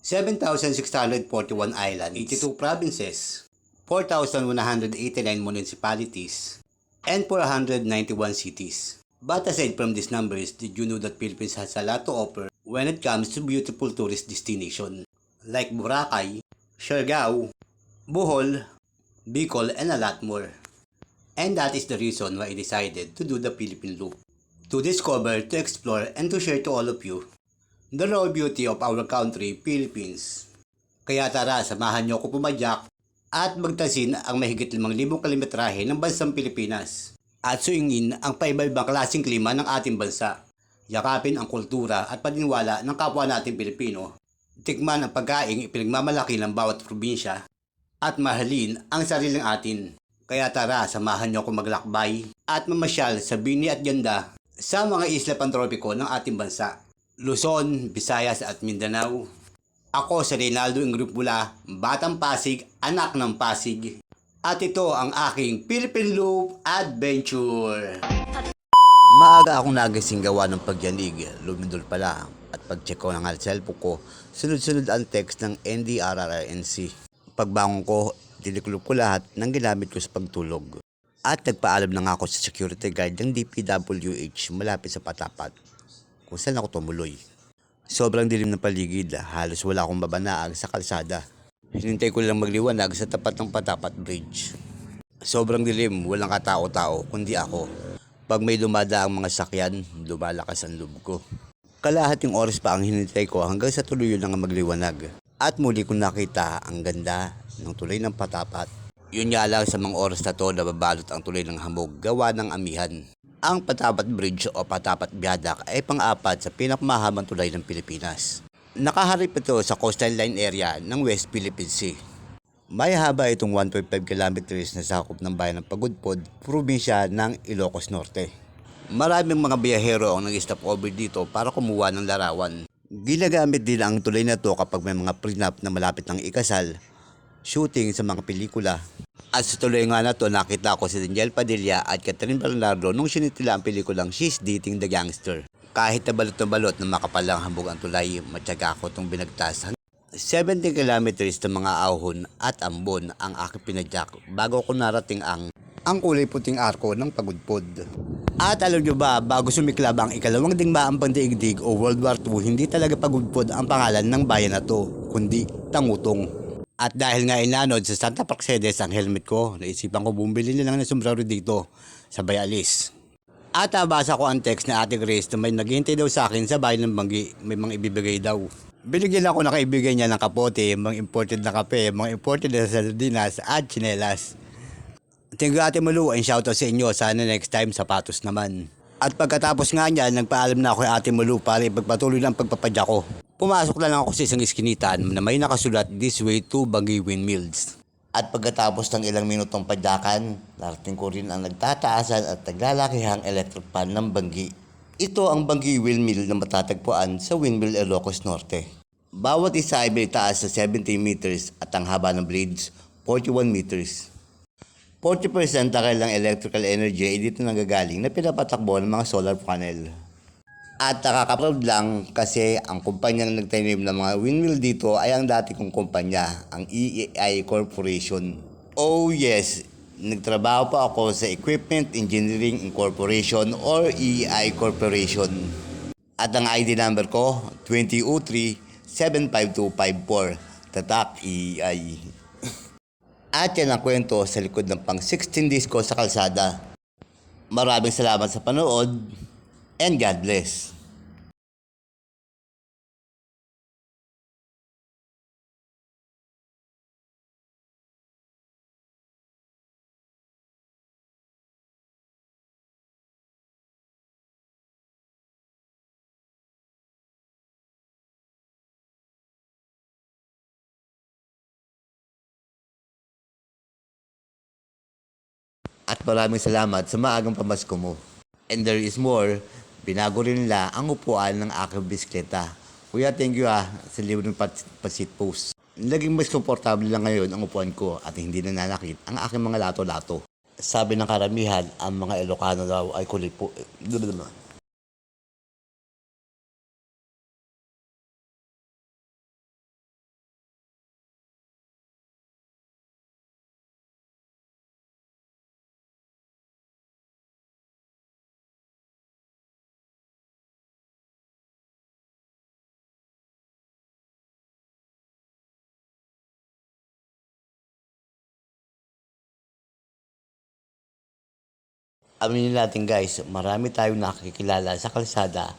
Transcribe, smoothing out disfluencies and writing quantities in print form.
7,641 islands, 82 provinces, 4,189 municipalities, and 491 cities. But aside from these numbers, did you know that Philippines has a lot to offer when it comes to beautiful tourist destinations like Boracay, Siargao, Bohol, Bicol, and a lot more. And that is the reason why I decided to do the Philippine Loop. To discover, to explore, and to share to all of you the raw beauty of our country, Philippines. Kaya tara, samahan niyo ako pumadyak at magtasin ang mahigit 5,000 kilometrahe ng bansang Pilipinas at suingin ang paiba-ibang klaseng klima ng ating bansa. Yakapin ang kultura at paniniwala ng kapwa nating Pilipino. Tikman ang pagkaing ipinagmamalaki ng bawat probinsya at mahalin ang sariling atin. Kaya tara, samahan niyo ako maglakbay at mamasyal sa bini at ganda sa mga isla pantropiko ng ating bansa. Luzon, Visayas at Mindanao. Ako si Reynaldo Ingrupula, Batang Pasig, anak ng Pasig. At ito ang aking Philippine Loop Adventure. Maaga akong nagising gawa ng pagyanig, lumindol pala. At pag-check ko ng cellphone ko, sunod-sunod ang text ng NDRRMC. Pagbangon ko, diliklop ko lahat ng ginamit ko sa pagtulog. At nagpaalam na nga ako sa security guard ng DPWH malapit sa Patapat, kung saan ako tumuloy. Sobrang dilim ng paligid, halos wala akong babanaag sa kalsada. Hinintay ko lang magliwanag sa tapat ng Patapat Bridge. Sobrang dilim, walang katao-tao kundi ako. Pag may dumadaang mga sakyan, lumalakas ang loob ko. Kalahating oras pa ang hinintay ko hanggang sa tuluyan ng magliwanag. At muli kong nakita ang ganda ng tulay ng Patapat. Yun nga lang, sa mga oras na to nababalot ang tulay ng hamog gawa ng amihan. Ang Patapat Bridge o Patapat Viaduct ay pang-apat sa pinakamahabang tulay ng Pilipinas. Nakaharip ito sa coastal line area ng West Philippine Sea. May haba itong 1.5 kilometers na sakop ng bayan ng Pagudpod, probinsya ng Ilocos Norte. Maraming mga biyahero ang nag-stop over dito para kumuha ng larawan. Ginagamit din ang tulay na to kapag may mga prenup na malapit ng ikasal, shooting sa mga pelikula. At sa tuloy nga na to, nakita ko si Daniel Padilla at Catherine Bernardo nung sinitila ang pelikulang She's Dating the Gangster. Kahit na balot na makapalang hambog ang tulay, matyaga ko itong binagtas. 70 kilometers ng mga ahon at ambon ang aking pinadyak bago ko narating ang kulay puting arko ng Pagudpod. At alam nyo ba, bago sumiklab ang ikalawang digmaang pandaigdig o World War II, hindi talaga Pagudpod ang pangalan ng bayan na to, kundi Tangutong. At dahil nga inanod sa Santa Praxedes ang helmet ko, naisipan ko bumili na lang ng sombrero dito sa Bayalis. At nabasa ko ang text na Ate Grace na may naghihintay daw sa akin sa bayan ng Banggi, may mga ibibigay daw. Binigyan ako na kaibigan niya ng kapote, mga imported na kape, mga imported na sardinas at tsinelas. Thank you Ate Malu, and shoutout sa inyo, sana next time sapatos naman. At pagkatapos nga niya, nagpaalam na ako kay Ate Malu para ipagpatuloy ng pagpapadya ko. Pumasok na lang ako sa isang iskinitan na may nakasulat, "This way to Banggi Windmills." At pagkatapos ng ilang minutong padyakan, narating ko rin ang nagtataasan at naglalakihang electric pan ng Banggi. Ito ang Banggi Windmill na matatagpuan sa Windmill, Ilocos Norte. Bawat isa ay may taas sa 70 meters at ang haba ng blades, 41 meters. 40% ng electrical energy ay dito nanggagaling na pinapatakbo ng mga solar panel. At nakaka-proud lang kasi ang kumpanyang nagtanim ng mga windmill dito ay ang dati kong kumpanya, ang EEI Corporation. Oh yes, nagtrabaho pa ako sa Equipment Engineering Incorporation or EEI Corporation. At ang ID number ko, 2003-75254, tatak EEI. At yan ang kwento sa likod ng pang 16 days ko sa kalsada. Maraming salamat sa panood. And God bless. At maraming salamat sa maagang pamasko mo. And there is more, binago rin nila ang upuan ng aking bisikleta. Kuya, thank you sa libreng pasit post. Naging mas komportable lang ngayon ang upuan ko at hindi nananakit ang aking mga lato-lato. Sabi ng karamihan, ang mga Ilocano daw ay kulipo. Aminin natin guys, marami tayong nakikilala sa kalsada